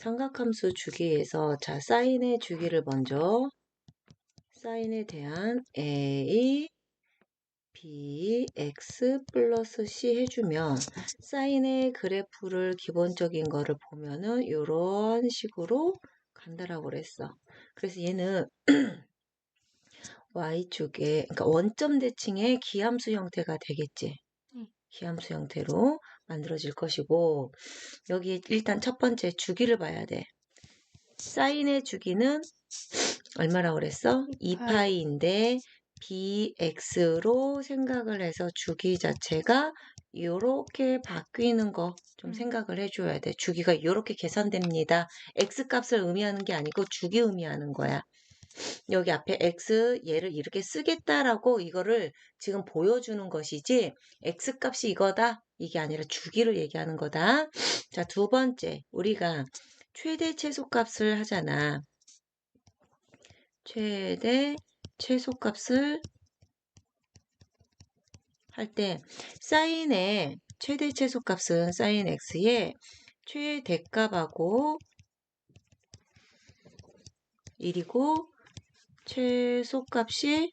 삼각함수 주기에서 자 사인의 주기를 먼저 사인에 대한 a, b, x 플러스 c 해주면 사인의 그래프를 기본적인 거를 보면은 이런 식으로 간다라고 그랬어. 그래서 얘는 y축에 그러니까 원점 대칭의 기함수 형태가 되겠지. 기함수 형태로 만들어질 것이고 여기 일단 첫 번째 주기를 봐야 돼. 사인의 주기는 얼마라고 그랬어? 2파이인데 bx로 생각을 해서 주기 자체가 이렇게 바뀌는 거 좀 생각을 해줘야 돼. 주기가 이렇게 계산됩니다. x 값을 의미하는 게 아니고 주기 의미하는 거야. 여기 앞에 x 얘를 이렇게 쓰겠다라고 이거를 지금 보여주는 것이지 x 값이 이거다 이게 아니라 주기를 얘기하는 거다. 자, 두 번째 우리가 최대 최소값을 하잖아. 최대 최소값을 할 때 사인의 최대 최소값은 사인 x의 최대값하고 1이고 최소값이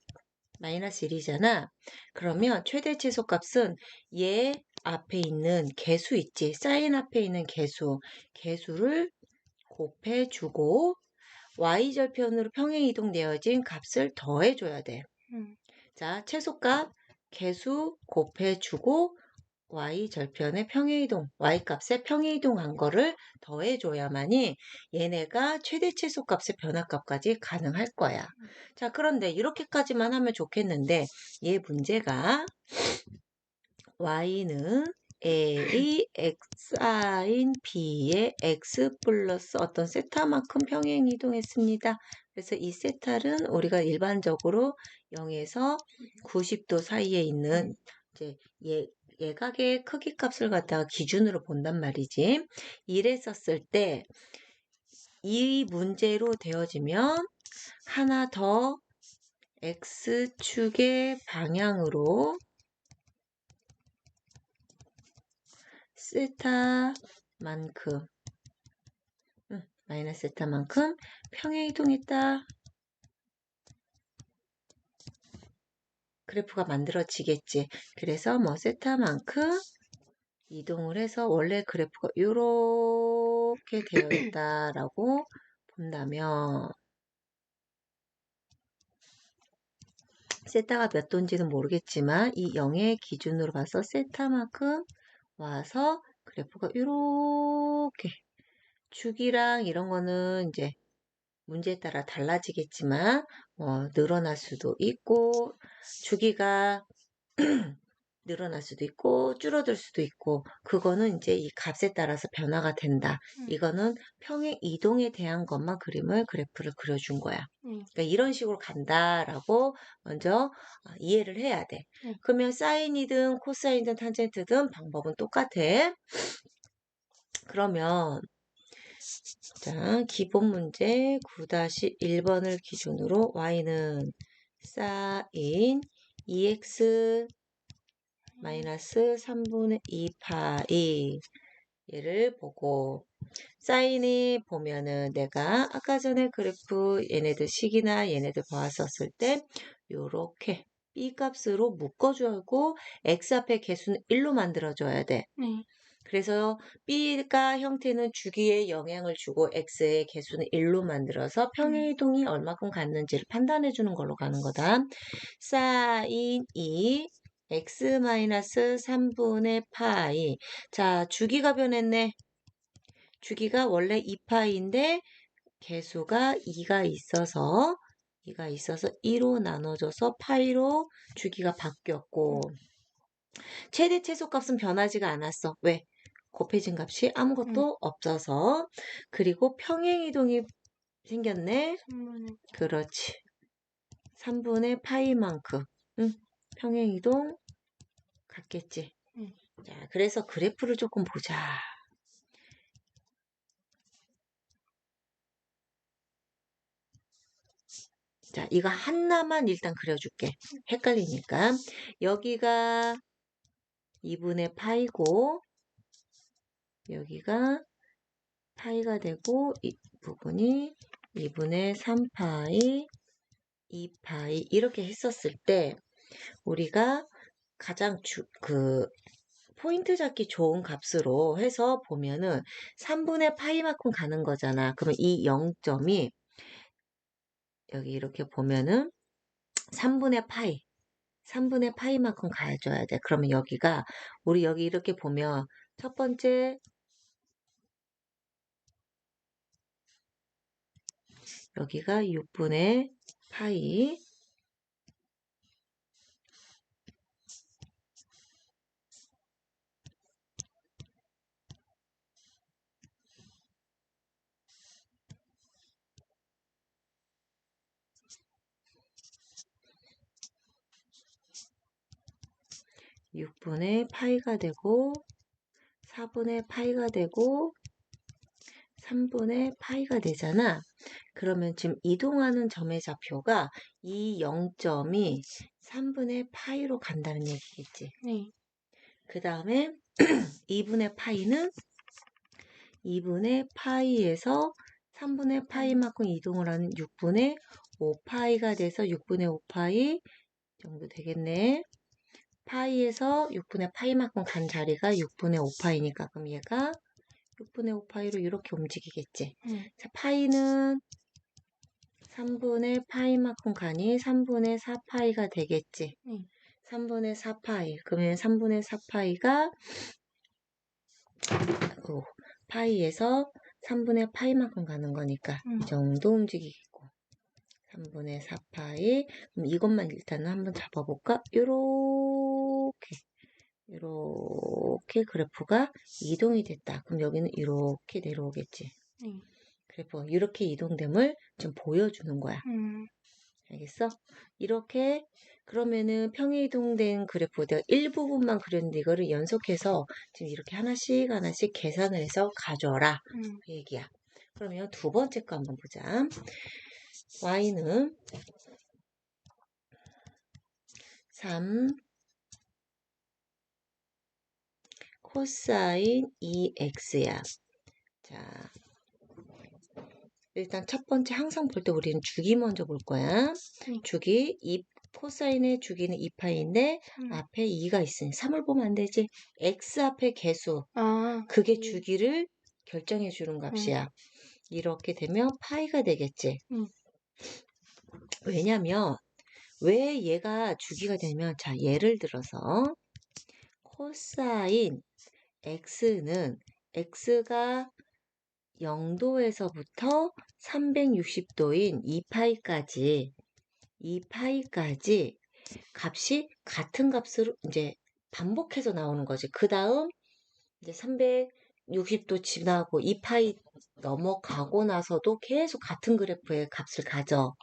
마이너스 1이잖아. 그러면 최대 최소값은 얘 앞에 있는 개수 있지. 사인 앞에 있는 개수를 곱해주고 y절편으로 평행이동되어진 값을 더해줘야 돼. 자, 최소값 개수 곱해주고 y절편의 평행이동, y값에 평행이동한 거를 더해줘야만이 얘네가 최대 최소값의 변화값까지 가능할 거야. 자, 그런데 이렇게까지만 하면 좋겠는데 얘 문제가 y는 a, x인 b의 x 플러스 어떤 세타만큼 평행이동했습니다. 그래서 이 세타는 우리가 일반적으로 0에서 90도 사이에 있는 이제 예각의 크기 값을 갖다가 기준으로 본단 말이지. 이랬었을 때 이 문제로 되어지면 하나 더 x축의 방향으로 세타만큼 마이너스 세타만큼 평행이동했다. 그래프가 만들어지겠지. 그래서 뭐 세타만큼 이동을 해서 원래 그래프가 이렇게 되어 있다라고 본다면 세타가 몇 도인지는 모르겠지만 이 0의 기준으로 봐서 세타만큼 와서 그래프가 이렇게 주기랑 이런 거는 이제 문제에 따라 달라지겠지만 늘어날 수도 있고 주기가 늘어날 수도 있고 줄어들 수도 있고 그거는 이제 이 값에 따라서 변화가 된다. 이거는 평행 이동에 대한 것만 그래프를 그려준 거야. 그러니까 이런 식으로 간다라고 먼저 이해를 해야 돼. 그러면 사인이든 코사인이든 탄젠트든 방법은 똑같아. 그러면 자, 기본 문제 9-1번을 기준으로 y는 사인 2x 마이너스 3분의 2파이 얘를 보고 사인이 보면은 내가 아까 전에 그래프 얘네들 식이나 얘네들 봤었을 때 요렇게 b 값으로 묶어주고 x 앞에 개수는 1로 만들어줘야 돼. 그래서 b가 형태는 주기에 영향을 주고 x의 개수는 1로 만들어서 평행이동이 얼마큼 갔는지를 판단해 주는 걸로 가는 거다. 사인 2 x-3분의 파이. 자, 주기가 변했네. 주기가 원래 2파이인데 개수가 2가 있어서 2로 나눠져서 파이로 주기가 바뀌었고 최대 최소값은 변하지가 않았어. 왜? 곱해진 값이 아무것도 없어서. 그리고 평행이동이 생겼네. 3분의. 그렇지. 3분의 파이만큼 평행이동 같겠지. 자, 그래서 그래프를 조금 보자. 자, 이거 하나만 일단 그려줄게. 헷갈리니까. 여기가 2분의 파이고 여기가 파이가 되고 이 부분이 2분의 3파이 2파이 이렇게 했었을 때 우리가 가장 포인트 잡기 좋은 값으로 해서 보면은 3분의 파이만큼 가는 거잖아. 그러면 이 0점이 여기 이렇게 보면은 3분의 파이만큼 가줘야 돼. 그러면 여기가 우리 여기 이렇게 보면 첫 번째 여기가 6분의 파이 6분의 파이가 되고 4분의 파이가 되고 3분의 파이가 되잖아. 그러면 지금 이동하는 점의 좌표가 이 0점이 3분의 파이로 간다는 얘기겠지. 네. 그 다음에 2분의 파이는 2분의 파이에서 3분의 파이만큼 이동을 하는 6분의 5파이가 돼서 6분의 5파이 정도 되겠네. 파이에서 6분의 파이만큼 간 자리가 6분의 5파이니까 그럼 얘가 6분의 5파이로 이렇게 움직이겠지. 자, 파이는 3분의 파이만큼 가니 3분의 4파이가 되겠지. 3분의 4파이. 그러면 3분의 4파이가 파이에서 3분의 파이만큼 가는 거니까 이 정도 움직이겠고 3분의 4파이. 그럼 이것만 일단은 한번 잡아볼까? 이렇게 그래프가 이동이 됐다. 그럼 여기는 이렇게 내려오겠지. 그래프 이렇게 이동됨을 좀 보여주는 거야. 알겠어? 이렇게 그러면은 평행 이동된 그래프 내가 일부분만 그렸는데 이거를 연속해서 지금 이렇게 하나씩 계산을 해서 가져라. 그 얘기야. 그러면 두 번째 거 한번 보자. y는 3 코사인 2x야. 자, 일단 첫 번째 항상 볼 때 우리는 주기 먼저 볼 거야. 주기, 코사인의 주기는 2파인데 앞에 2가 있으니 3을 보면 안 되지. x 앞에 개수. 그게 주기를 결정해 주는 값이야. 이렇게 되면 파이가 되겠지. 왜냐면 왜 얘가 주기가 되면 자, 예를 들어서 코사인 x는 x가 0도에서부터 360도인 2파이까지 값이 같은 값으로 이제 반복해서 나오는 거지. 그 다음 이제 360도 지나고 2파이 넘어가고 나서도 계속 같은 그래프의 값을 가져.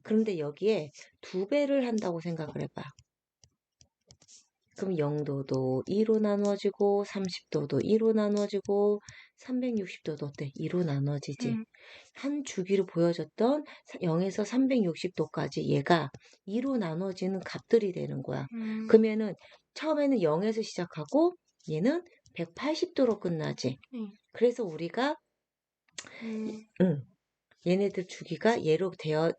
그런데 여기에 2배를 한다고 생각을 해봐. 그럼 0도도 2로 나누어지고 30도도 2로 나누어지고 360도도 어때? 2로 나누어지지. 한 주기로 보여줬던 0에서 360도까지 얘가 2로 나누어지는 값들이 되는 거야. 그러면은 처음에는 0에서 시작하고 얘는 180도로 끝나지. 그래서 우리가 얘네들 주기가 얘로 되어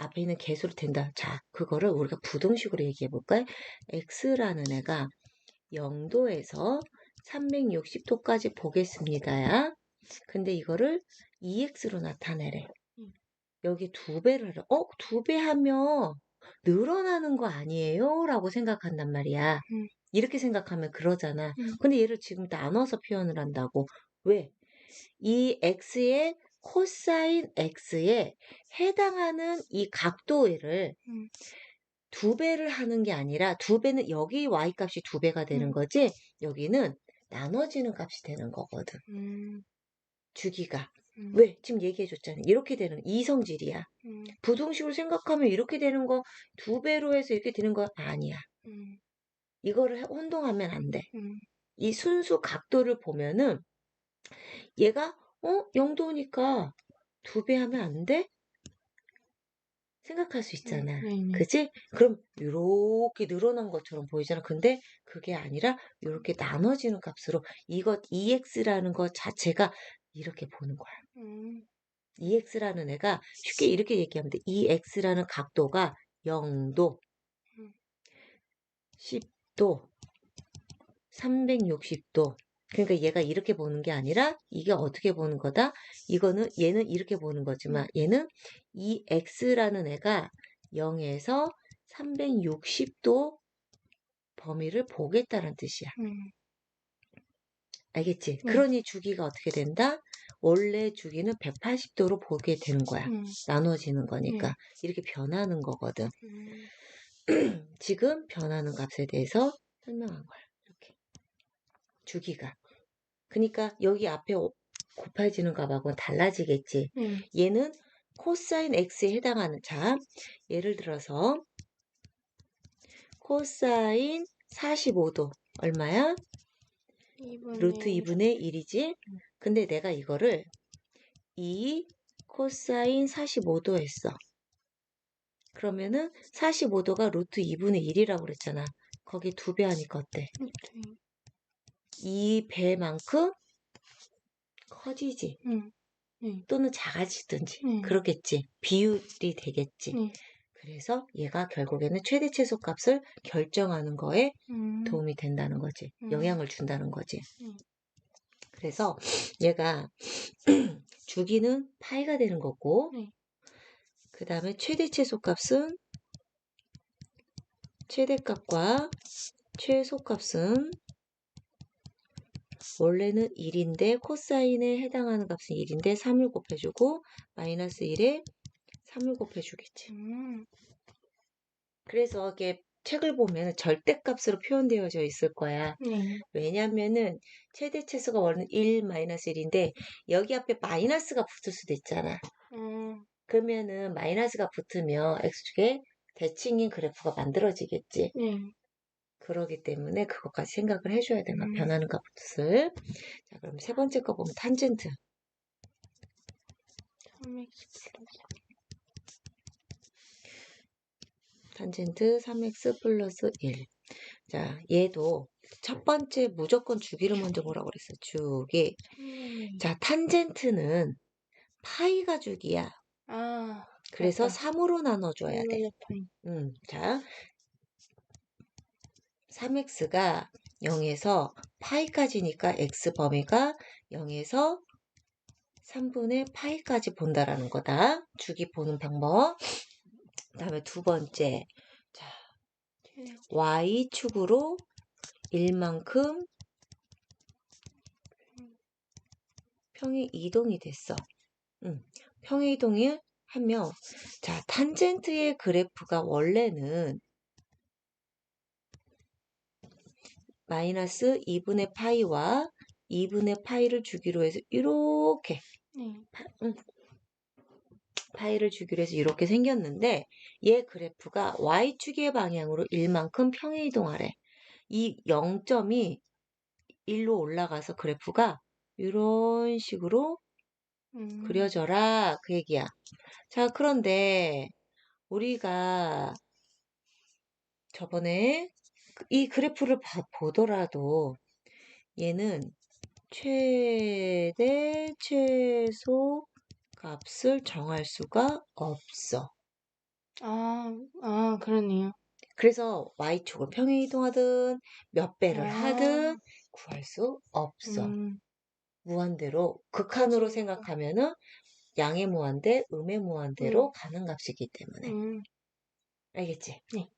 앞에 있는 개수로 된다. 자, 그거를 우리가 부등식으로 얘기해 볼까요? x라는 애가 0도에서 360도까지 보겠습니다야. 근데 이거를 2x로 나타내래. 여기 2배를 하래. 2배 하면 늘어나는 거 아니에요? 라고 생각한단 말이야. 이렇게 생각하면 그러잖아. 근데 얘를 지금 나눠서 표현을 한다고. 왜? 이 x의 코사인 x에 해당하는 이 각도를 2배를 하는 게 아니라 2배는 여기 y값이 2배가 되는 거지 여기는 나눠지는 값이 되는 거거든. 주기가. 왜? 지금 얘기해줬잖아. 이렇게 되는 이성질이야. 부등식으로 생각하면 이렇게 되는 거 2배로 해서 이렇게 되는 거 아니야. 이거를 혼동하면 안 돼. 이 순수 각도를 보면은 얘가 0도니까 2배 하면 안 돼? 생각할 수 있잖아. 그치? 그럼 이렇게 늘어난 것처럼 보이잖아. 근데 그게 아니라 이렇게 나눠지는 값으로 이것 2x라는 것 자체가 이렇게 보는 거야. 음. EX라는 애가 쉽게 이렇게 얘기하면 돼. EX라는 각도가 0도, 10도, 360도. 그러니까 얘가 이렇게 보는 게 아니라 이게 어떻게 보는 거다? 이거는 얘는 이렇게 보는 거지만 얘는 EX라는 애가 0에서 360도 범위를 보겠다는 뜻이야. 알겠지? 그러니 주기가 어떻게 된다? 원래 주기는 180도로 보게 되는 거야. 나눠지는 거니까. 이렇게 변하는 거거든. 지금 변하는 값에 대해서 설명한 거야. 이렇게. 주기가. 그러니까 여기 앞에 곱해지는 값하고는 달라지겠지. 얘는 코사인 x에 해당하는, 자, 예를 들어서 코사인 45도 얼마야? 루트 2분의 1이지? 근데 내가 이거를 2 코사인 45도 했어. 그러면은 45도가 루트 2분의 1이라고 그랬잖아. 거기 2배 하니까 어때? 2배만큼 커지지. 또는 작아지든지 그렇겠지. 비율이 되겠지. 그래서 얘가 결국에는 최대 최소 값을 결정하는 거에 도움이 된다는 거지. 영향을 준다는 거지. 그래서 얘가 주기는 파이가 되는 거고, 그 다음에 최대 최소 값은 최대값과 최소값은 원래는 1인데 코사인에 해당하는 값은 1인데 3을 곱해주고 마이너스 1에 3을 곱해주겠지. 그래서 이게 책을 보면 절대값으로 표현되어져 있을 거야. 왜냐면은 최대 최소가 원래 1 마이너스 1인데 여기 앞에 마이너스가 붙을 수도 있잖아. 그러면은 마이너스가 붙으면 x축에 대칭인 그래프가 만들어지겠지. 그러기 때문에 그것까지 생각을 해줘야 돼. 막 변하는 값을. 자, 그럼 세 번째 거 보면 탄젠트. 탄젠트 3x 플러스 1. 자, 얘도 첫 번째 무조건 주기를 먼저 보라고 그랬어. 주기. 자, 탄젠트는 파이가 주기야. 그래서 맞다. 3으로 나눠줘야 돼. 자, 3x가 0에서 파이까지니까 x 범위가 0에서 3분의 파이까지 본다라는 거다. 주기 보는 방법. 그 다음에 두 번째. 자, y축으로 1만큼 평행 이동이 됐어. 평행 이동을 하면, 자, 탄젠트의 그래프가 원래는 마이너스 2분의 파이와 2분의 파이를 주기로 해서 이렇게 파이를 주기로 해서 이렇게 생겼는데 얘 그래프가 y축의 방향으로 1만큼 평행 이동하래. 이 0점이 1로 올라가서 그래프가 이런 식으로 그려져라 그 얘기야. 자, 그런데 우리가 저번에 이 그래프를 보더라도 얘는 최대 최소 값을 정할 수가 없어. 그러네요. 그래서 y축을 평행 이동하든 몇 배를 하든 구할 수 없어. 무한대로 극한으로 생각하면은 양의 무한대, 음의 무한대로 가는 값이기 때문에. 알겠지? 네.